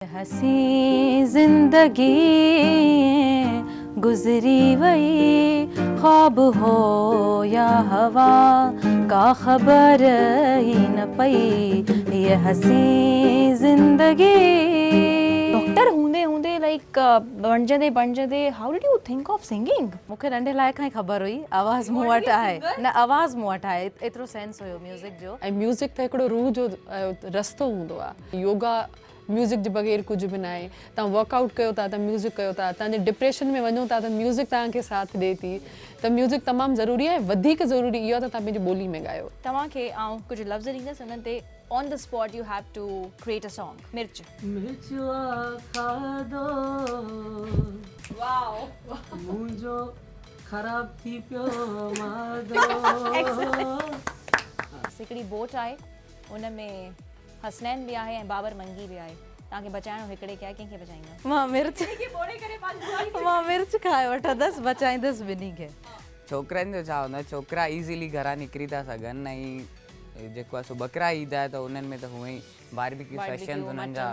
हसी जिंदगी गुजरी वही ख्वाब हो या हवा का खबर ही न पई ये हसी जिंदगी। डॉक्टर हूंदे हूंदे लाइक बणजंदे how did you think of singing? मूंखे नंढे लाइ खां ई ख़बर हुई आवाज़ मूं वटि आहे न आवाज़ मूं वटि आहे एतिरो सेंस हुयो म्यूज़िक जो। ऐं म्यूज़िक त हिकिड़ो रूह जो रस्तो हूंदो आहे। योगा म्यूज़िक जे बग़ैर कुझु बि न आहे। तव्हां वर्कआउट कयो था त म्यूज़िक कयो था, तव्हांजे डिप्रेशन में वञो था त म्यूज़िक तव्हांखे साथ ॾिए थी। त म्यूज़िक तमामु ज़रूरी आहे। वधीक ज़रूरी इहो आहे त तव्हां पंहिंजी ॿोली में ॻायो। तव्हांखे आउं कुझु लफ़्ज़ ॾींदसि उन्हनि ते on the spot you have to create a song. मिर्च खाधो वाओ मुंहिंजो ख़राब थी पियो माधो। हिकिड़ी बोट आहे उन में हसनैन भी आहे ऐं बाबर मंगी भी आहे। तव्हांखे बचाइणो हिकिड़े खे आहे, कंहिंखे बचाईंदा? मां मिर्च खाए वठंदसि बचाईंदसि ॿिन्ही खे। छोकिरनि जो छा हूंदो आहे, छोकिरा इज़ीली घरां निकिरी था सघनि ऐं जेको आहे सो बकरा ईद आहे त उन्हनि में त हूअं ई बारबेक्यू सेशन्स उन्हनि जा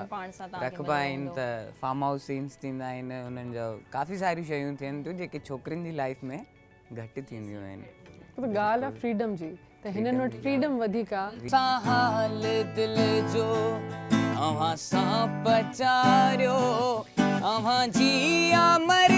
रखिबा आहिनि त फार्म हाउस सीन्स थींदा आहिनि। उन्हनि जो काफ़ी सारियूं शयूं थियनि थियूं जेके छोकिरियुनि जी लाइफ में घटि थींदियूं आहिनि। त ॻाल्हि आहे फ्रीडम जी, त हिननि वटि फ्रीडम वधीक आहे। हाल दिल जो अव्हां सां पचारियो अव्हां जी मर